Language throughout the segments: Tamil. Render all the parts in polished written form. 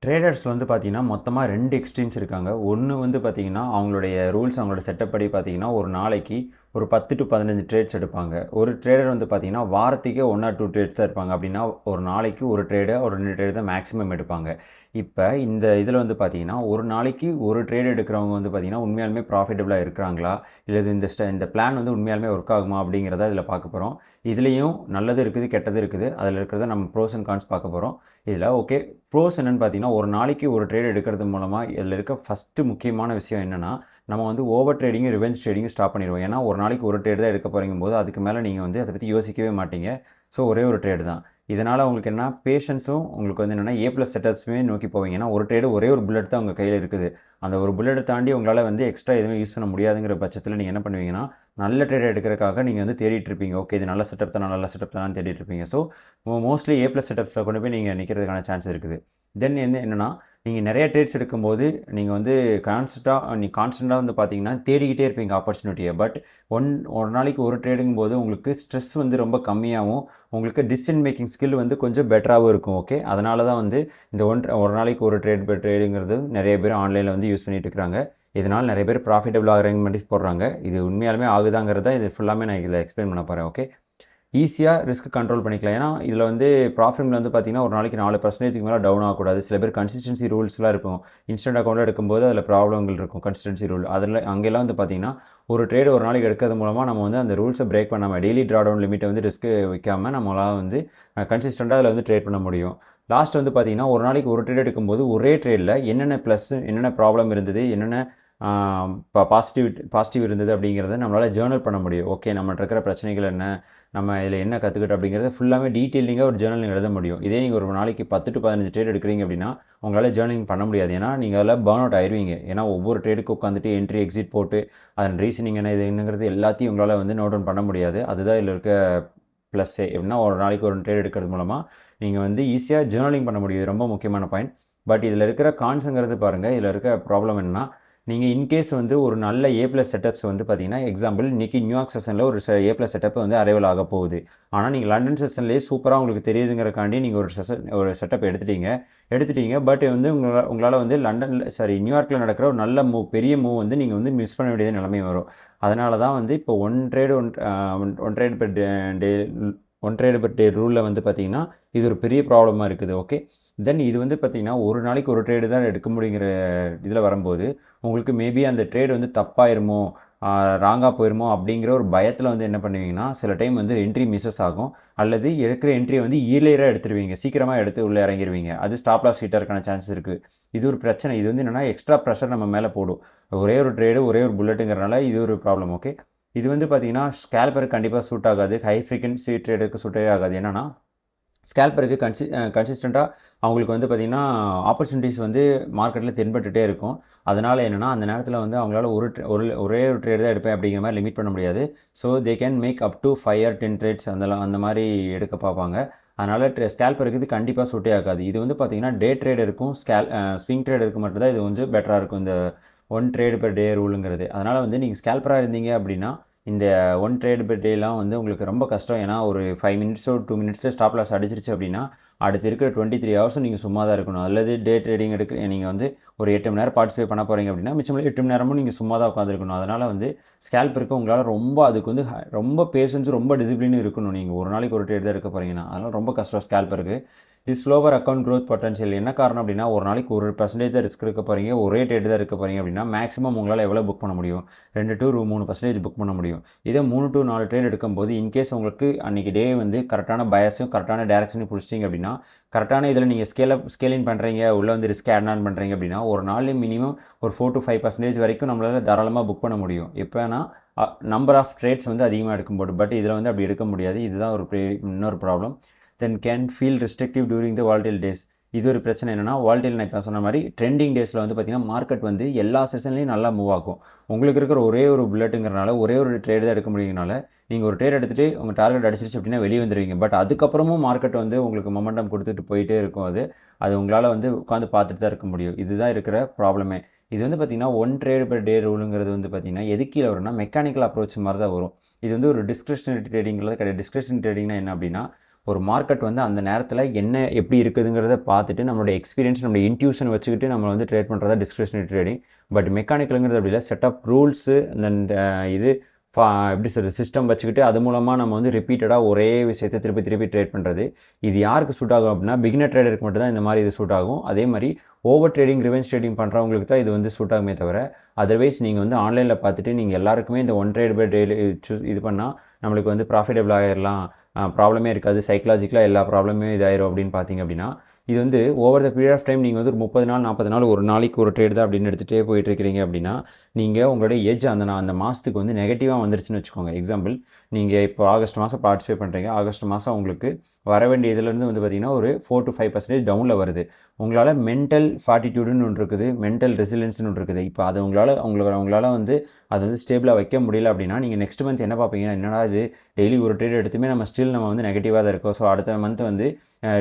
ட்ரேடர்ஸ் வந்து பார்த்தீங்கன்னா, மொத்தமா 2 எக்ஸ்ட்ரீம்ஸ் இருக்காங்க. ஒண்ணு வந்து பார்த்தீங்கன்னா, அவங்களுடைய ரூல்ஸ், அவங்களோட செட்டப் படி பார்த்தீங்கன்னா, ஒரு நாளைக்கு ஒரு 10 டூ 15 ட்ரேட்ஸ் எடுப்பாங்க. ஒரு ட்ரேடர் வந்து பார்த்தீங்கன்னா, வாரத்துக்கே 1 ஆர் 2 ட்ரேட்ஸ் தான் எடுப்பாங்க. அப்படின்னா, ஒரு நாளைக்கு ஒரு ட்ரேடு, ஒரு 2 ட்ரேடு தான் மேக்ஸிமம் எடுப்பாங்க. இப்ப இந்த இதில வந்து பார்த்தீங்கன்னா, ஒரு நாளைக்கு ஒரு ட்ரேட் எடுக்கிறவங்க வந்து பார்த்தீங்கன்னா, உண்மையாலுமே ப்ராஃபிட்டபிளா இருக்கிறாங்களா? இல்ல இந்த பிளான் வந்து உண்மையாலுமே ஒர்க் ஆகுமா? அப்படிங்கிறத இதில பார்க்க போறோம். இதுலயும் நல்லது இருக்குது, கெட்டது இருக்குது. அதில இருக்கிறத நம்ம ப்ரோஸ் அண்ட் கான்ஸ் பார்க்க போறோம். இதில ஓகே, ப்ரோஸ் என்னன்னு பார்த்தீங்கன்னா, ஒரு நாளைக்கு ஒரு ட்ரேட் எடுக்கிறது மூலமா இதில் இருக்க ஃபஸ்ட்டு முக்கியமான விஷயம் என்னென்னா, நம்ம வந்து over trading, revenge trading stop பண்ணிடுவோம். ஏன்னா ஒரு நாளைக்கு ஒரு ட்ரேட் தான் எடுக்க போகிறீங்கும்போது அதுக்கு மேலே நீங்கள் வந்து அதை பற்றி யோசிக்கவே மாட்டீங்க. ஸோ ஒரே ஒரு ட்ரேடு தான். இதனால் உங்களுக்கு என்ன பேஷன்ஸும் உங்களுக்கு வந்து என்னென்னா A+ செட்டப்ஸுமே நோக்கி போவீங்க. ஏன்னா ஒரு ட்ரேடு ஒரே ஒரு புல்லட் தான் உங்கள் கையில் இருக்குது. அந்த ஒரு புல்லட்டை தாண்டி உங்களால் வந்து எக்ஸ்ட்ரா எதுவுமே யூஸ் பண்ண முடியாதுங்கிற பட்சத்தில் நீங்கள் என்ன பண்ணுவீங்கன்னா, நல்ல ட்ரேட் எடுக்கிறதுக்காக நீங்கள் வந்து தேடிட்டு இருப்பீங்க. ஓகே, இது நல்ல செட்டப் தான், நல்ல செட்டப் தான் தேடிட்டு இருப்பீங்க. ஸோ மோஸ்ட்லி A+ செட்டப்ஸில் கொண்டு போய் நீங்கள் நிற்கிறதுக்கான சான்ஸ் இருக்குது. தென் என்னென்னா, நீங்கள் நிறைய ட்ரேட்ஸ் எடுக்கும்போது நீங்கள் வந்து கான்ஸ்டண்ட்டாக வந்து பார்த்தீங்கன்னா தேடிக்கிட்டே இருப்பீங்க ஆப்பர்ச்சுனிட்டியை. பட் ஒரு நாளைக்கு ஒரு ட்ரேடுங்கும்போது உங்களுக்கு ஸ்ட்ரெஸ் வந்து ரொம்ப கம்மியாகவும், உங்களுக்கு டிசிஷன் மேக்கிங் ஸ்கில் வந்து கொஞ்சம் பெட்டராகவும் இருக்கும். ஓகே, அதனால தான் வந்து இந்த ஒரு நாளைக்கு ஒரு ட்ரேடுங்கிறது நிறைய பேர் ஆன்லைனில் வந்து யூஸ் பண்ணிட்டு இருக்கிறாங்க. இதனால் நிறைய பேர் ப்ராஃபிட்டபிள் ஆகிறேங்க போடுறாங்க. இது உண்மையாலுமே ஆகுதாங்கிறத இது ஃபுல்லாமே நான் இதில் எக்ஸ்பிளைன் பண்ண போகிறேன். ஓகே, ஈஸியாக ரிஸ்க் கண்ட்ரோல் பண்ணிக்கலாம். ஏன்னா இதில் வந்து ப்ராஃபிட்டில் வந்து பார்த்திங்கன்னா ஒரு நாளைக்கு 4% மேலே டவுன் ஆகக்கூடாது. சில பேர் கன்சிஸ்டன்சி ரூல்ஸ்லாம் இருக்கும். இன்ஸ்டன்ட் அக்கௌண்ட்டில் எடுக்கும்போது அதில் ப்ராப்ளங்கள் இருக்கும். கன்சிஸ்டன்சி ரூல் அதில் அங்கெல்லாம் வந்து பார்த்திங்கன்னா ஒரு ட்ரேடு ஒரு நாளைக்கு எடுக்கிறது மூலமாக நம்ம வந்து அந்த ரூல்ஸை பிரேக் பண்ணாமல், டெய்லி ட்ரா டவுன் லிமிட்டை வந்து ரிஸ்க்கு வைக்காமல் நம்மளால் வந்து கன்சிஸ்டண்ட்டாக அதில் வந்து ட்ரேட் பண்ண முடியும். லாஸ்ட் வந்து பார்த்திங்கன்னா ஒரு நாளைக்கு ஒரு ட்ரேட் எடுக்கும்போது ஒரே ட்ரேடில் என்னென்ன ப்ளஸ், என்னென்ன ப்ராப்ளம் இருந்தது, என்னென்ன பாசிட்டிவ் இருந்தது அப்படிங்கிறத நம்மளால் ஜேர்னல் பண்ண முடியும். ஓகே, நம்மகிட்ட இருக்கிற பிரச்சனைகள் என்ன, நம்ம இதில் என்ன கற்றுக்கிட்டோம் அப்படிங்கிறத ஃபுல்லாமே டீட்டெயிலிங்காக ஒரு ஜேர்னலிங் எழுத முடியும். இதே நீங்கள் ஒரு நாளைக்கு 10 to 15 ட்ரேட் எடுக்கிறீங்க அப்படின்னா உங்களால் ஜேர்னலிங் பண்ண முடியாது. ஏன்னா நீங்கள் அதில் பர்ன் அவுட் ஆயிடுவீங்க. ஏன்னா ஒவ்வொரு ட்ரேடுக்கு உட்காந்துட்டு என்ட்ரி எக்ஸிட் போட்டு அதன் ரீசனிங் என்ன இது என்னங்கிறது எல்லாத்தையும் உங்களால் வந்து நோட் டவுன் பண்ண முடியாது. அதுதான் இதில் இருக்க ப்ளஸ்ஸே. எப்படின்னா ஒரு நாளைக்கு ஒரு ட்ரேட் எடுக்கிறது மூலமாக நீங்கள் வந்து ஈஸியாக ஜேர்னலிங் பண்ண முடியும். ரொம்ப முக்கியமான பாயிண்ட். பட் இதில் இருக்கிற கான்ஸுங்கிறது பாருங்கள். இதில் இருக்க ப்ராப்ளம் என்னன்னா, நீங்கள் இன்கேஸ் வந்து ஒரு நல்ல A+ செட்டப்ஸ் வந்து பார்த்தீங்கன்னா, எக்ஸாம்பிள் இன்றைக்கி நியூயார்க் செஷனில் ஒரு A+ செட்டப் வந்து அரைவல் ஆக போகுது. ஆனால் நீங்கள் லண்டன் செஷன்லேயே சூப்பராக உங்களுக்கு தெரியுதுங்கிறக்காண்டி நீங்கள் ஒரு செட்டப் எடுத்துட்டீங்க. பட் வந்து உங்களால் வந்து நியூயார்க்கில் நடக்கிற ஒரு நல்ல பெரிய மூவ் வந்து நீங்கள் வந்து மிஸ் பண்ண வேண்டியது நிலைமை வரும். அதனால தான் வந்து இப்போ ஒன் ட்ரேட் பெர் டே ரூலில் வந்து பார்த்திங்கன்னா இது ஒரு பெரிய ப்ராப்ளமாக இருக்குது. ஓகே, தென் இது வந்து பார்த்திங்கன்னா ஒரு நாளைக்கு ஒரு ட்ரேடு தான் எடுக்க முடியுங்கிற இதில் வரும்போது உங்களுக்கு மேபி அந்த ட்ரேடு வந்து தப்பாயிருமோ, ராங்காக போயிருமோ அப்படிங்கிற ஒரு பயத்தில் வந்து என்ன பண்ணுவீங்கன்னா, சில டைம் வந்து என்ட்ரி மிஸ்ஸஸ் ஆகும். அல்லது எடுக்கிற என்ட்ரியை வந்து ஈர்லியராக எடுத்துருவீங்க, சீக்கிரமாக எடுத்து உள்ளே இறங்கிடுவீங்க. அது ஸ்டாப் லாஸ் ஹிட்டாக இருக்கான சான்சஸ் இருக்குது. இது ஒரு பிரச்சனை. இது வந்து என்னென்னா எக்ஸ்ட்ரா ப்ரெஷர் நம்ம மேலே போடும். ஒரே ஒரு ட்ரேடு, ஒரே ஒரு புல்லட்டுங்கிறனால இது ஒரு ப்ராப்ளம். ஓகே, இது வந்து பார்த்திங்கன்னா ஸ்கேல்பருக்கு கண்டிப்பாக சூட் ஆகாது. ஹை ஃப்ரீக்வன்சி ட்ரேடுக்கு சூட்டே ஆகாது. என்னென்னா ஸ்கேல்பருக்கு கன்சிஸ்டண்ட்டாக அவங்களுக்கு வந்து பார்த்திங்கன்னா ஆப்பர்ச்சுனிட்டிஸ் வந்து மார்க்கெட்டில் தென்பட்டுகிட்டே இருக்கும். அதனால் என்னென்னா அந்த நேரத்தில் வந்து அவங்களால ஒரே ஒரு ட்ரேடு தான் எடுப்பேன் அப்படிங்கிற மாதிரி லிமிட் பண்ண முடியாது. So they can make up to 5 or 10 trades அந்த மாதிரி எடுக்க பார்ப்பாங்க. அதனால் ஸ்கேல்பருக்கு இது கண்டிப்பாக சூட்டே ஆகாது. இது வந்து பார்த்திங்கன்னா டே ட்ரேடருக்கும் ஸ்விங் ட்ரேடருக்கு மட்டும்தான் இது கொஞ்சம் பெட்டராக இருக்கும், இந்த ஒன் ட்ரேடு பெர் டே ரூலுங்கிறது. அதனால் வந்து நீங்கள் ஸ்கேல்பராக இருந்தீங்க அப்படின்னா இந்த ஒன் ட்ரேடு பெர் டேலாம் வந்து உங்களுக்கு ரொம்ப கஷ்டம். ஏன்னா ஒரு 5 மினிட்ஸோ 2 மினிட்ஸில் ஸ்டாப் லாஸ் அடிச்சிருச்சு அப்படின்னா அடுத்து இருக்கிற 23 ஹவர்ஸும் நீங்கள் சும்மா தான் இருக்கணும். அல்லது டே ட்ரேடிங் நீங்கள் வந்து ஒரு 8 மணி நேரம் பார்ட்டிசிபேட் பண்ண போகிறீங்க அப்படின்னா மிச்சம் 8 மணி நேரமும் நீங்கள் சும்மா தான் உட்காந்துருக்கணும். அதனால் வந்து ஸ்கேல்பருக்கு உங்களால் அதுக்கு வந்து ரொம்ப பேஷன்ஸ், ரொம்ப டிசிப்ளினும் இருக்கணும். நீங்கள் ஒரு நாளைக்கு ஒரு ட்ரேட் தான் எடுக்க போகிறீங்கன்னா அதனால் ரொம்ப கஷ்டம் ஸ்கேல்பருக்கு. இது ஸ்லோவர் அக்கௌண்ட் க்ரோத் பொட்டன்ஷியல். என்ன காரணம் அப்படின்னா ஒரு நாளைக்கு 1% தான் ரிஸ்க் எடுக்க போகிறீங்க, ஒரே ட்ரேட் தான் எடுக்க போகிறீங்க அப்படின்னா மேக்ஸிமம் உங்களால் எவ்வளோ புக் பண்ண முடியும்? 2 to 3% புக் பண்ண முடியும். இதே 3 to 4 ட்ரேட் எடுக்கும்போது இன்கேஸ் உங்களுக்கு அன்றைக்கி டே வந்து கரெக்டான பயஸும் கரெக்டான டேரக்ஷனையும் பிடிச்சிட்டிங்க அப்படின்னா, கரெக்டான இதில் நீங்கள் ஸ்கேலின் பண்ணுறீங்க, உள்ளே வந்து ரிஸ்க் ஆட் ஆன் பண்ணுறீங்க அப்படின்னா ஒரு நாள்லேயே மினிமம் ஒரு 4 to 5% வரைக்கும் நம்மளால் தாராளமாக புக் பண்ண முடியும். எப்போனா நம்பர் ஆஃப் ட்ரேட்ஸ் வந்து அதிகமாக எடுக்கும்போது. பட் இதில் வந்து அப்படி எடுக்க முடியாது. இதுதான் இன்னொரு problem. Then can feel restrictive during the volatile days. இது ஒரு பிரச்சனை. என்னென்னா வாலடைல், நான் இப்போ சொன்ன மாதிரி ட்ரெண்டிங் டேஸில் வந்து பார்த்திங்கன்னா மார்க்கெட் வந்து எல்லா செஷன்லேயும் நல்லா மூவ் ஆகும். உங்களுக்கு இருக்கிற ஒரே ஒரு புல்லட்டுங்கிறனால, ஒரே ஒரு ட்ரேடு தான் எடுக்க முடியுங்கனால நீங்கள் ஒரு ட்ரேட் எடுத்துகிட்டு உங்கள் டார்கெட் அடிச்சிருச்சு அப்படின்னா வெளியே வந்துடுவீங்க. பட் அதுக்கப்புறமும் மார்க்கெட் வந்து உங்களுக்கு மொமெண்டம் கொடுத்துட்டு போயிட்டே இருக்கும். அது உங்களால் வந்து உட்காந்து பார்த்துட்டு தான் இருக்க முடியும். இதுதான் இருக்கிற ப்ராப்ளமே. இது வந்து பார்த்திங்கன்னா ஒன் ட்ரேட் பெர் டே ரூலுங்கிறது வந்து பார்த்திங்கன்னா எது கீழே வரும்னா மெக்கானிக்கல் அப்ரோச் மாதிரி தான் வரும். இது வந்து ஒரு டிஸ்கிரிப்ஷனரி ட்ரேடிங்கிறது கிடையாது. டிஸ்கிரிப்ஷனரி ட்ரேடிங்னா என்ன அப்படின்னா, ஒரு மார்க்கெட் வந்து அந்த நேரத்தில் என்ன எப்படி இருக்குதுங்கிறத பார்த்துட்டு நம்மளுடைய எக்ஸ்பீரியன்ஸ் நம்மளுடைய இன்ட்யூஷன் வச்சுக்கிட்டு நம்ம வந்து ட்ரேட் பண்ணுறதா டிஸ்கிரிப்ஷனரி ட்ரேடிங். பட் மெக்கானிக்கலுங்கிறது அப்படி இல்லை, செட் ஆஃப் ரூல்ஸு அந்த இது எப்படி சொல்கிறது சிஸ்டம் வச்சுக்கிட்டு அது மூலமாக நம்ம வந்து ரிப்பீட்டடாக ஒரே விஷயத்தை திருப்பி ட்ரேட் பண்ணுறது. இது யாருக்கு சூட் ஆகும் அப்படின்னா பிகினர் ட்ரேடருக்கு மட்டும் தான் இந்த மாதிரி இது சூட் ஆகும். அதே மாதிரி ஓவர் ட்ரேடிங் ரிவெஞ்ச் ட்ரேடிங் பண்ணுறவங்களுக்கு தான் இது வந்து சூட் ஆகுமே தவிர அதர்வைஸ் நீங்கள் வந்து ஆன்லைனில் பார்த்துட்டு நீங்கள் எல்லாருக்குமே இந்த ஒன் ட்ரேட் பை டெய்லி இது பண்ணால் நம்மளுக்கு வந்து ப்ராஃபிட்டபிள் ஆகிடலாம், ப்ராப்ளமே இருக்காது, சைக்கலாஜிக்கலாக எல்லா ப்ராப்ளமே இதாயிரும் அப்படின்னு பார்த்தீங்க அப்படின்னா இது வந்து over the period of time நீங்கள் வந்து ஒரு 30 நாள் 40 நாள் ஒரு நாளைக்கு ஒரு ட்ரேட் தான் அப்படின்னு எடுத்துகிட்டே போயிட்டுருக்கிறீங்க அப்படின்னா நீங்கள் உங்களுடைய ஏஜ் அந்த மாதத்துக்கு வந்து நெகட்டிவாக வந்துருச்சுன்னு வச்சுக்கோங்க. எக்ஸாம்பிள் நீங்கள் இப்போ ஆகஸ்ட் மாதம் பார்ட்டிசிபேட் பண்ணுறீங்க, ஆகஸ்ட் மாதம் உங்களுக்கு வர வேண்டிய இதிலேருந்து வந்து பார்த்திங்கன்னா ஒரு 4 to 5% டவுனில் வருது. உங்களால் மென்டல் ஃபார்ட்டிடியூடுன்னு ஒன்று இருக்குது, மென்டல் ரெசிலியன்ஸ்னு ஒன்று இருக்குது. இப்போ அது உங்களால் வந்து அதை வந்து ஸ்டேபிளாக வைக்க முடியல அப்படின்னா நீங்கள் நெக்ஸ்ட் மந்த் என்ன பார்ப்பீங்கன்னா என்னடா இது டெய்லி ஒரு ட்ரேட் எடுத்துமே நம்ம வந்து நெகட்டிவாக தான் இருக்கோம், ஸோ அடுத்த மந்த் வந்து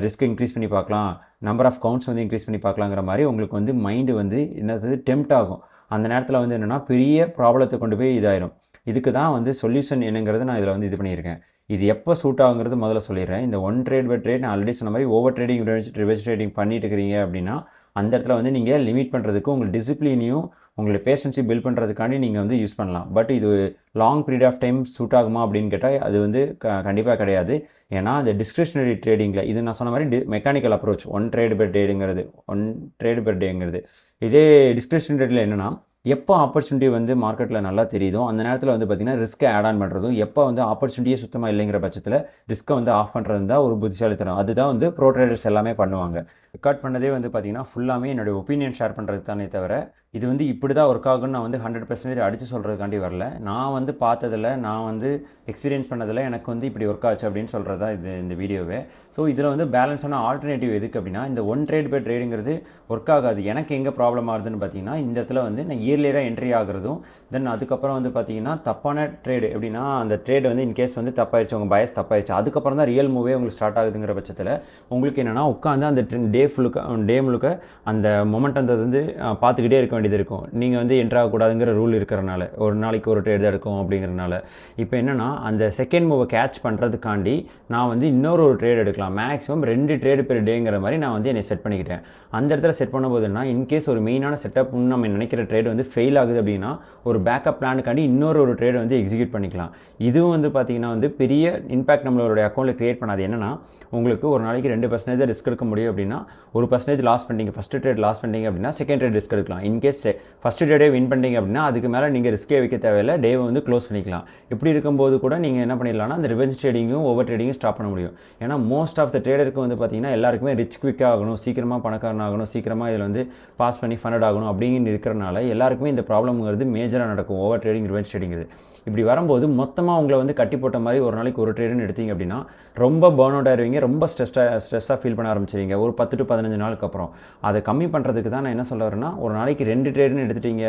ரிஸ்க் இன்க்ரீஸ் பண்ணி பார்க்கலாம், நம்பர் ஆஃப் கவுண்ட்ஸ் வந்து இன்க்ரீஸ் பண்ணி பார்க்கலாங்கிற மாதிரி உங்களுக்கு வந்து மைண்டு வந்து என்னது டெம்ப்ட் ஆகும். அந்த நேரத்தில் வந்து என்னென்னா பெரிய ப்ராப்ளத்தை கொண்டு போய் இதாயிரும். இதுக்கு தான் வந்து சொல்யூஷன் என்னங்கிறது நான் இதில் வந்து இது பண்ணியிருக்கேன். இது எப்போ சூட் ஆகுங்கிறது முதல்ல சொல்லிடுறேன். இந்த ஒன் ட்ரேட் பை ட்ரேட் நான் ஆல்ரெடி சொன்ன மாதிரி ஓவர் ட்ரேடிங் ரிவர்ஸ் ட்ரேடிங் பண்ணிட்டு இருக்கிறீங்க அப்படின்னா அந்த இடத்துல வந்து நீங்கள் லிமிட் பண்ணுறதுக்கு உங்கள் டிசிப்ளினையும் உங்களுடைய பேஷன்ஸையும் பில்ட் பண்ணுறதுக்காண்டி நீங்கள் வந்து யூஸ் பண்ணலாம். பட் இது long period of time suit ஆகுமா அப்படின்னு கேட்டால் அது வந்து கண்டிப்பாக கிடையாது. ஏன்னா அந்த டிஸ்கிரிப்ஷனரி ட்ரேடிங்கில் இது நான் சொன்ன மாதிரி mechanical approach one trade per டேங்கிறது இதே டிஸ்கிரிப்ஷனரி ட்ரேடில் என்னென்னா எப்போ ஆப்பர்ச்சுனிட்டி வந்து மார்க்கெட்டில் நல்லா தெரியுதோ அந்த நேரத்தில் வந்து பார்த்திங்கன்னா ரிஸ்க்கை ஆட் ஆன் பண்ணுறதும், எப்போ வந்து ஆப்பர்ச்சுனிட்டியே சுத்தமாக இல்லைங்கிற பட்சத்தில் ரிஸ்க்கை வந்து ஆஃப் பண்ணுறது தான் ஒரு புத்திசாலித்தனம். அதுதான் வந்து ப்ரோ ட்ரேடர்ஸ் எல்லாமே பண்ணுவாங்க. ரெக்கார்ட் பண்ணதே வந்து பார்த்திங்கன்னா ஃபுல்லாமே என்னுடைய ஒப்பீனியன் ஷேர் பண்ணுறது தானே தவிர இது வந்து இப்படி தான் ஒர்க் ஆகுன்னு நான் வந்து 100% அடித்து சொல்கிறதுக்காண்டி வரல. நான் வந்து பார்த்ததில், நான் வந்து எக்ஸ்பீரியன்ஸ் பண்ணதில் எனக்கு வந்து இப்படி ஒர்க் ஆச்சு அப்படின்னு சொல்கிறது தான் இந்த வீடியோவே. ஸோ இதில் வந்து பேலன்ஸான ஆல்டர்னேட்டிவ் எதுக்கு அப்படின்னா இந்த ஒன் ட்ரேட் பை ட்ரேடுங்கிறது ஒர்க் ஆகாது. எனக்கு எங்கே ப்ராப்ளம் ஆகுதுன்னு பார்த்தீங்கன்னா இந்த இடத்துல வந்து நான் இயர்லியராக என்ட்ரி ஆகிறதும், தென் அதுக்கப்புறம் வந்து பார்த்தீங்கன்னா தப்பான ட்ரேடு எப்படின்னா அந்த ட்ரேடு வந்து இன்கேஸ் வந்து தப்பாயிருச்சு, உங்கள் பயஸ் தப்பாயிருச்சு, அதுக்கப்புறம் தான் ரியல் மூவே உங்களுக்கு ஸ்டார்ட் ஆகுதுங்கிற பட்சத்தில் உங்களுக்கு என்னென்னா உட்காந்து அந்த டே முழுக்க அந்த மொமெண்டம் வந்து பார்த்துக்கிட்டே இருக்க வேண்டியது இருக்கும். நீங்கள் வந்து என்ட்ரு ஆகக்கூடாதுங்கிற ரூல் இருக்கிறனால ஒரு நாளைக்கு ஒரு ட்ரேட் தான் இருக்கும் அப்படிங்கிறனால இப்போ என்னென்னா அந்த செகண்ட் மூவை கேட்ச் பண்ணுறதுக்காண்டி நான் வந்து இன்னொரு ட்ரேட் எடுக்கலாம், மேக்ஸிமம் 2 ட்ரேடு பெர் டேங்கிற மாதிரி நான் வந்து என்னை செட் பண்ணிக்கிட்டேன். அந்த இடத்துல செட் பண்ணும்போதுன்னா இன்கேஸ் ஒரு மெயினான செட்டப்னு நம்ம நினைக்கிற ட்ரேட் வந்து ஃபெயில் ஆகுது அப்படின்னா ஒரு பேக்கப் பிளானுக்காண்டி இன்னொரு ட்ரேட் வந்து எக்ஸிக்யூட் பண்ணிக்கலாம். இதுவும் வந்து பார்த்திங்கன்னா வந்து பெரிய இம்பாக்ட் நம்மளோட அக்கௌண்ட்டில் க்ரியேட் பண்ணாது. என்னென்னா உங்களுக்கு ஒரு நாளைக்கு 2% ரிஸ்க் எடுக்க முடியும் அப்படின்னா 1% லாஸ் பண்ணிட்டீங்க, ஃபஸ்ட்டு ட்ரேட் லாஸ் பண்ணிட்டீங்க அப்படின்னா செகண்ட் ட்ரேட் ரிஸ்க் எடுக்கலாம். இன்கேஸ் ஃபஸ்ட்டு ட்ரேடே வின் பண்ணிட்டீங்க அப்படின்னா அதுக்கு மேலே நீங்கள் ரிஸ்க்கே வைக்க தேவையில்லை, டேவை வந்து க்ளோஸ் பண்ணிக்கலாம். இப்படி இருக்கும்போது கூட நீங்கள் என்ன பண்ணிடலாம்னா அந்த ரிவெஞ்ச் ட்ரேடிங்கும் ஓவர் ட்ரேடிங்கும் ஸ்டாப் பண்ண முடியும். ஏன்னா மோஸ்ட் ஆஃப் த ட்ரேடருக்கு வந்து பார்த்திங்கன்னா எல்லாருக்குமே ரிச் குவிக்காக ஆகணும், சீக்கிரமாக பணக்காரன் ஆகணும், சீக்கிரமாக இதில் வந்து பாஸ் பண்ணி ஃபண்டட் ஆகணும் அப்படிங்கிற இருக்கிறனால எல்லாருக்குமே இந்த ப்ராப்ளம்ங்கிறது மேஜராக நடக்கும். ஓவர் ட்ரேடிங் ரிவெஞ்ச் ட்ரேடிங்கிறது இப்படி வரும்போது மொத்தமாக உங்களை வந்து கட்டி போட்ட மாதிரி ஒரு நாளைக்கு ஒரு ட்ரேடுன்னு எடுத்தீங்க அப்படின்னா ரொம்ப பர்ன் அவுட் ஆயிருவீங்க, ரொம்ப ஸ்ட்ரெஸ்ஸாக ஃபீல் பண்ண ஆரம்பிச்சிருவீங்க ஒரு 10 to 15 நாளுக்கு அப்புறம். அதை கம்மி பண்ணுறதுக்கு தான் நான் என்ன சொல்ல வரேன்னா ஒரு நாளைக்கு 2 ட்ரேடுன்னு எடுத்துட்டீங்க,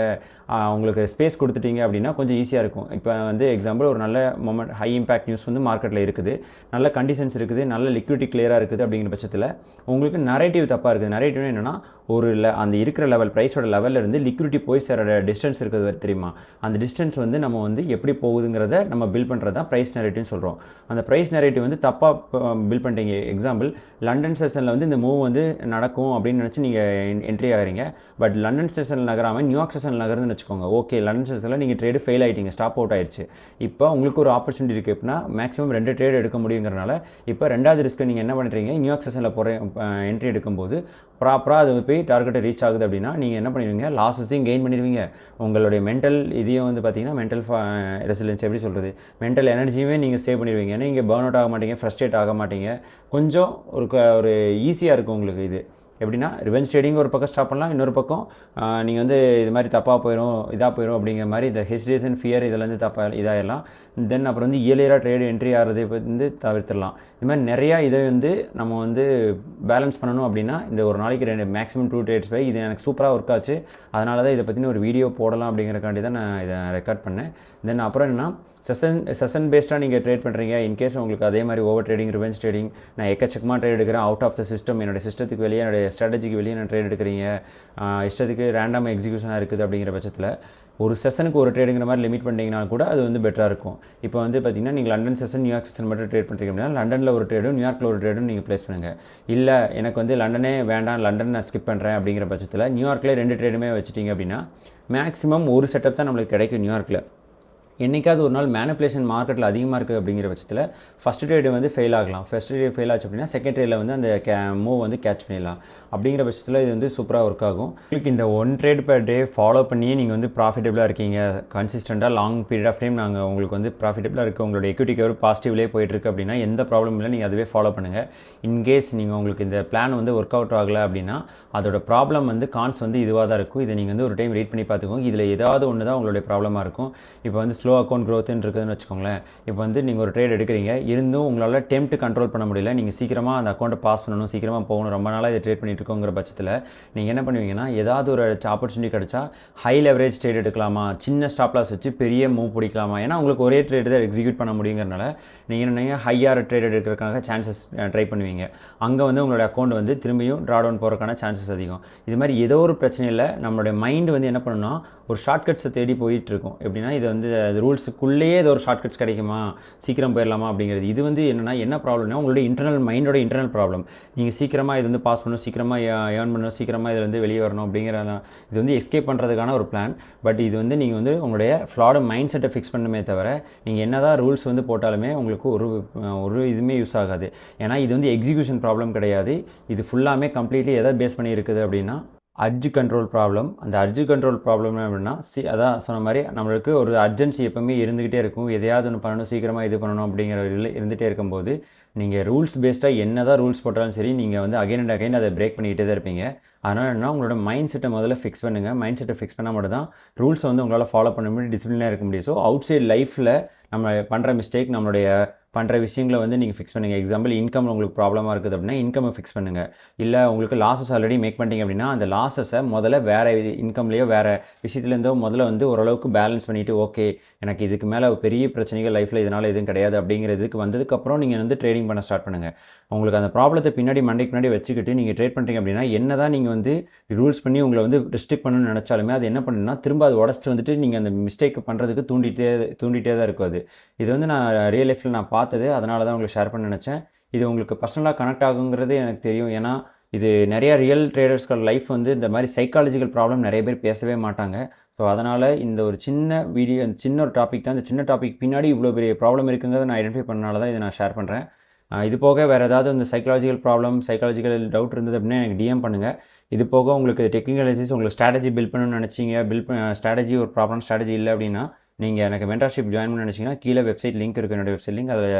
உங்களுக்கு ஸ்பேஸ் கொடுத்துட்டீங்க அப்படின்னா கொஞ்சம் ஈஸியாக இருக்கும். இப்போ வந்து எக்ஸாம்பிள் ஒரு நல்ல மொமெண்ட் ஹை இம்பாக்ட் நியூஸ் வந்து மார்க்கெட்டில் இருக்குது, நல்ல கண்டிஷன்ஸ் இருக்குது, நல்ல லிக்விடிட்டி கிளியராக இருக்குது அப்படிங்கிற பட்சத்தில் உங்களுக்கு நரேட்டிவ் தப்பாக இருக்குது. நரேட்டிவ் என்னென்னா ஒரு அந்த இருக்கிற லெவல் ப்ரைஸோட லெவலில் இருந்து லிக்விடிட்டி போய் சேர டிஸ்டன்ஸ் இருக்குது தெரியுமா, அந்த டிஸ்டன்ஸ் வந்து நம்ம வந்து எப்படி போகுதுங்கிறத நம்ம பில்ட் பண்ணுறது தான் ப்ரைஸ் நரேட்டிவ்னு சொல்கிறோம். அந்த ப்ரைஸ் நரேட்டிவ் வந்து தப்பாக பில்ட் பண்ணிட்டீங்க. எக்ஸாம்பிள் லண்டன் செஷனில் வந்து இந்த மூவ் வந்து நடக்கும் அப்படின்னு நினச்சி நீங்கள் என்ட்ரி ஆகிறீங்க, பட் லண்டன் செஷனில் நகராமல் நியூயார்க் செஷனில் நகருதுன்னு வச்சுக்கோங்க. ஓகே, லண்டன் செஷனில் நீங்கள் ட்ரேடு ஃபெயில் ஆகிட்டீங்க, ஸ்டாப் அவுட் ஆயிடுச்சு. இப்போ உங்களுக்கு ஒரு ஆப்பர்ச்சுனிட்டி இருக்குது அப்படின்னா மேக்ஸிமம் 2 ட்ரேட் எடுக்க முடியுங்கிறனால இப்போ 2வது ரிஸ்க்கு நீங்கள் என்ன பண்ணுறீங்க, நியூயார்க் செஷனில் போகிற என்ட்ரி எடுக்கும்போது ப்ராப்பராக அது போய் டார்கெட்டை ரீச் ஆகுது அப்படின்னா நீங்கள் என்ன பண்ணிடுவீங்க, லாஸஸையும் கெயின் பண்ணிடுவீங்க. உங்களுடைய மென்டல் இதையும் வந்து பார்த்தீங்கன்னா மென்டல் ரெசிலியன்ஸ் எப்படி சொல்கிறது, மென்டல் எனர்ஜியுமே நீங்கள் சேவ் பண்ணிடுவீங்க. ஏன்னா நீங்கள் பர்ன் அவுட் ஆக மாட்டீங்க, ஃப்ரஸ்ட்ரேட் ஆக மாட்டீங்க, கொஞ்சம் ஒரு ஈஸியாக இருக்கும் உங்களுக்கு. இது எப்படின்னா ரிவெஞ்ச் ட்ரேடிங் ஒரு பக்கம் ஸ்டாப் பண்ணலாம், இன்னொரு பக்கம் நீங்கள் வந்து இது மாதிரி தப்பாக போயிடும் அப்படிங்கிற மாதிரி இந்த ஹெசிடேஷன் ஃபியர் இதெல்லாம் தப்பாக இதாகிடலாம். தென் அப்புறம் வந்து இயர்லியராக ட்ரேடு என்ட்ரி ஆகிறது வந்து தவிர்த்துடலாம். இது மாதிரி நிறையா இதை வந்து நம்ம வந்து பேலன்ஸ் பண்ணணும் அப்படின்னா இந்த ஒரு நாளைக்கு மேக்ஸிமம் 2 ட்ரேட்ஸ் போய் இது எனக்கு சூப்பராக ஒர்க் ஆச்சு, அதனால தான் இதை பற்றின ஒரு வீடியோ போடலாம் அப்படிங்கிறக்காண்டி தான் நான் இதை ரெக்கார்ட் பண்ணேன். தென் அப்புறம் என்னென்னா செஷன் பேஸ்டாக நீங்கள் ட்ரேட் பண்ணுறீங்க, இன்கேஸ் உங்களுக்கு அதே மாதிரி ஓவர் ட்ரேடிங் ரிவெஞ்ச் ட்ரேடிங் நான் எக்கச்சக்கமாக ட்ரேட் எடுக்கிறேன், அவுட் ஆஃப் த சிஸ்டம், என்னோடய சிஸ்டத்துக்கு வெளியே என்னுடைய ஸ்ட்ராட்டஜிக்கு வெளியே நான் ட்ரேட் எடுக்கிறீங்க, இஷ்டத்துக்கு ரேண்டம் எக்ஸிக்யூஷனாக இருக்குது அப்படிங்கிற பட்சத்தில் ஒரு செஷனுக்கு ஒரு ட்ரேடுங்கிற மாதிரி லிமிட் பண்ணிட்டீங்கன்னா கூட அது வந்து பெட்டராக இருக்கும். இப்போ வந்து பார்த்தீங்கன்னா நீங்கள் லண்டன் செஷன் நியூயார்க் செஷன் மட்டும் ட்ரேட் பண்ணுறீங்க அப்படின்னா லண்டனில் ஒரு ட்ரேடும் நியூயார்க்கில் ஒரு ட்ரேடும் நீங்கள் ப்ளேஸ் பண்ணுங்கள். இல்லை எனக்கு வந்து லண்டனே வேண்டாம், லண்டன் நான் ஸ்கிப் பண்ணுறேன் அப்படிங்கிற பட்சத்தில் நியூயார்க்கில் 2 ட்ரேடுமே வச்சுட்டிங்க அப்படின்னா மேக்ஸிமம் ஒரு செட்டப் தான் நம்மளுக்கு கிடைக்கும் நியூயார்க்கில். என்றைக்காவது ஒரு நாள் மேனிப்புலேஷன் மார்க்கெட்டில் அதிகமாக இருக்குது அப்படிங்கிற பட்சத்தில் ஃபஸ்ட் ட்ரேடு வந்து ஃபெயில் ஆகலாம். ஃபஸ்ட் ட்ரேட் ஃபெயில் ஆச்சு அப்படின்னா செகண்ட் ட்ரேடில் வந்து அந்த மூவ் வந்து கேட்ச் பண்ணிடலாம். அப்படிங்கிற பட்சத்தில் இது வந்து சூப்பராக ஒர்க் ஆகும். உங்களுக்கு இந்த 1 ட்ரேட் பர் டே ஃபாலோ பண்ணியே நீங்கள் வந்து ப்ராஃபிட்டபிளாக இருக்கீங்க, கன்சிஸ்டண்ட்டாக லாங் பீரியட் ஆஃப் டைம் நாங்கள் உங்களுக்கு வந்து ப்ராஃபிட்டபிளாக இருக்குது, உங்களோட எக்விட்டி கவர் பாசிட்டிவ்லேயே போயிட்டுருக்கு அப்படின்னா எந்த ப்ராப்ளம் இல்லை, நீங்கள் அதுவே ஃபாலோ பண்ணுங்கள். இன்கேஸ் நீங்கள் உங்களுக்கு இந்த பிளான் வந்து ஒர்க் அவுட் ஆகலை அப்படின்னா அதோட ப்ராப்ளம் வந்து கான்ஸ் வந்து இதுவாக தான் இருக்கும். இதை நீங்கள் வந்து ஒரு டைம் ரீட் பண்ணி பார்த்துக்கோங்க. இதில் ஏதாவது ஒன்று தான் உங்களுடைய ப்ராப்ளமாக இருக்கும். இப்போ வந்து ஸ்லோ அக்கௌண்ட் க்ரோத்துன்னு இருக்குதுன்னு வச்சுக்கோங்களேன். இப்போ வந்து நீங்கள் ஒரு ட்ரேட் எடுக்கிறீங்க, இருந்தும் உங்களால் டெம்ப்ட் கண்ட்ரோல் பண்ண முடியல, நீங்கள் சீக்கிரமாக அந்த அக்கௌண்ட்டை பாஸ் பண்ணணும், சீக்கிரமாக போகணும், ரொம்ப நாளாக இதை ட்ரேட் பண்ணிட்டு இருக்கோங்கிற பட்சத்தில் நீங்கள் என்ன பண்ணுவீங்கன்னா ஏதாவது ஒரு ஆப்பர்ச்சுனிட்டி கிடச்சா ஹை லெவரேஜ் ட்ரேட் எடுக்கலாமா, சின்ன ஸ்டாப் லாஸ் வச்சு பெரிய மூவ் பிடிக்கலாமா, ஏன்னா உங்களுக்கு ஒரே ட்ரேட் தான் எக்ஸிக்யூட் பண்ண முடியுங்கிறனால நீங்கள் என்ன ஹையார் ட்ரேட் எடுக்கிறதுக்காக சான்சஸ் ட்ரை பண்ணுவீங்க. அங்கே வந்து உங்களோட அக்கௌண்ட் வந்து திரும்பியும் ட்ரா டவுன் போகிறதுக்கான சான்சஸ் அதிகம். இது மாதிரி ஏதோ ஒரு பிரச்சனையில் நம்மளுடைய மைண்ட் வந்து என்ன பண்ணணும்னா ஒரு ஷார்ட்கட்ஸை தேடி போயிட்டுருக்கும். எப்படின்னா இது வந்து ரூல்ஸுக்குள்ளேயே ஏதோ ஒரு ஷார்ட்கட்ஸ் கிடைக்குமா, சீக்கிரம் போயிடலாமா அப்படிங்கிறது. இது வந்து என்ன ப்ராப்ளம்னா உங்களுடைய இன்டர்னல் மைண்டோட இன்டர்னல் ப்ராப்ளம். நீங்கள் சீக்கிரமாக இது வந்து பாஸ் பண்ணணும், சீக்கிரமாக ஏர்ன் பண்ணணும், சீக்கிரமாக இதில் வந்து வெளியே வரணும் அப்படிங்கிற இது வந்து எஸ்கேப் பண்ணுறதுக்கான ஒரு பிளான். பட் இது வந்து நீங்கள் வந்து உங்களுடைய ஃப்ளாட் மைண்ட் செட்டை ஃபிக்ஸ் பண்ணுமே தவிர நீங்கள் என்ன தான் ரூல்ஸ் வந்து போட்டாலுமே உங்களுக்கு ஒரு இதுவுமே யூஸ் ஆகாது. ஏன்னா இது வந்து எக்ஸிக்யூஷன் ப்ராப்ளம் கிடையாது. இது ஃபுல்லாமே கம்ப்ளீட்லி எதை பேஸ் பண்ணி இருக்குது அப்படின்னா அர்ஜ் கண்ட்ரோல் ப்ராப்ளம். அந்த அர்ஜ் கண்ட்ரோல் ப்ராப்ளம் அப்படின்னா அதான் சொன்ன மாதிரி நம்மளுக்கு ஒரு அர்ஜென்சி எப்போவுமே இருந்துக்கிட்டே இருக்கும். எதையாவது ஒன்று பண்ணணும், சீக்கிரமாக இது பண்ணணும் அப்படிங்கிற இருந்துகிட்டே இருக்கும்போது நீங்கள் ரூல்ஸ் பேஸ்டாக என்ன தான் ரூல்ஸ் போட்டாலும் சரி நீங்கள் வந்து அகைன் அண்ட் அகைன் அதை பிரேக் பண்ணிக்கிட்டே தான் இருப்பீங்க. அதனால் என்ன உங்களோட மைண்ட் செட்டை முதல்ல ஃபிக்ஸ் பண்ணுங்கள். மைண்ட் செட்டை ஃபிக்ஸ் பண்ணால் மட்டும் தான் ரூல்ஸை வந்து உங்களால் ஃபாலோ பண்ண முடியும், டிசிப்ளினாக இருக்க முடியும். ஸோ அவுட் சைட் லைஃப்பில் நம்ம பண்ணுற மிஸ்டேக், நம்மளுடைய பண்ணுற விஷயங்களை வந்து நீங்கள் ஃபிக்ஸ் பண்ணுங்கள். எக்ஸாம்பிள் இன்கம் உங்களுக்கு ப்ராப்ளமாக இருக்குது அப்படின்னா இன்கம்மை ஃபிக்ஸ் பண்ணுங்கள். இல்லை உங்களுக்கு லாஸஸ் ஆல்ரெடி மேக் பண்ணிட்டீங்க அப்படின்னா அந்த லாஸஸை முதல்ல வேறு இன்கம்லேயோ வேறு விஷயத்துலேருந்தோ முதல்ல வந்து ஓரளவுக்கு பேலன்ஸ் பண்ணிவிட்டு ஓகே எனக்கு இதுக்கு மேலே பெரிய பிரச்சனைகள் லைஃப்பில் இதனால் எதுவும் கிடையாது அப்படிங்கிறதுக்கு வந்ததுக்கப்புறம் நீங்கள் வந்து ட்ரேடிங் பண்ண ஸ்டார்ட் பண்ணுங்கள். உங்களுக்கு அந்த ப்ராப்ளத்தை மண்டைக்கு பின்னாடி வச்சுக்கிட்டு நீங்கள் ட்ரேட் பண்ணுறீங்க அப்படின்னா என்ன தான் நீங்கள் வந்து ரூல்ஸ் பண்ணி உங்களை வந்து ரெஸ்ட்ரிக்ட் பண்ணணும்னு நினச்சாலுமே அது என்ன பண்ணுன்னா திரும்ப அது உடச்சிட்டு வந்துட்டு நீங்கள் அந்த மிஸ்டேக் பண்ணுறதுக்கு தூண்டிகிட்டே தான் இருக்கும். இது வந்து நான் ரியல் லைஃப்பில் நான் பார்த்தது, அதனால தான் உங்களுக்கு ஷேர் பண்ண நினச்சேன். இது உங்களுக்கு பர்சனலாக கனெக்ட் ஆகுங்கிறது எனக்கு தெரியும். ஏன்னா இது நிறையா ரியல் ட்ரேடர்ஸ்கள் லைஃப் வந்து இந்த மாதிரி சைக்காலஜிக்கல் ப்ராப்ளம் நிறைய பேர் பேசவே மாட்டாங்க. ஸோ அதனால் இந்த ஒரு சின்ன வீடியோ, சின்ன ஒரு டாபிக் தான், இந்த சின்ன டாபிக் பின்னாடி இவ்வளோ பெரிய ப்ராப்ளம் இருக்குங்கிறத நான் ஐடென்டிஃபை பண்ணனால தான் இதை நான் ஷேர் பண்ணுறேன். இது போக வேறு ஏதாவது இந்த சைக்காலஜிக்கல் டவுட் இருந்தது அப்படின்னா எனக்கு டிஎம் பண்ணுங்கள். இது போக உங்களுக்கு டெக்னிக்கல் அனாலிசிஸ், உங்களுக்கு ஸ்ட்ராட்டஜி பில்ட் பண்ணணும்னு நினச்சிங்க, ஸ்ட்ராட்டஜி ஒரு ப்ராப்ளம் ஸ்ட்ராட்டஜி இல்லை அப்படின்னா நீங்கள் எனக்கு மென்டர்ஷிப் ஜாயின் பண்ண நினச்சிங்கன்னா கீழே வெப்சைட் லிங்க் இருக்குது, என்னோடய வெப்சைட் லிங்க். அதில்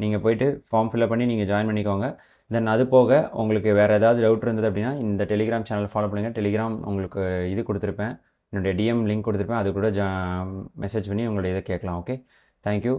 நீங்கள் போய்ட்டு ஃபார்ம் ஃபில்அப் பண்ணி நீங்கள் ஜாயின் பண்ணிக்கோங்க. தென் அது போக உங்களுக்கு வேறு ஏதாவது டவுட் இருந்தது அப்படின்னா இந்த டெலிகிராம் சேனல் ஃபாலோ பண்ணுங்கள். டெலிகிராம் உங்களுக்கு இது கொடுத்துருப்பேன், என்னுடைய டிஎம் லிங்க் கொடுத்துருப்பேன், அது கூட மெசேஜ் பண்ணி உங்களுடைய இதை கேட்கலாம். Okay, thank you.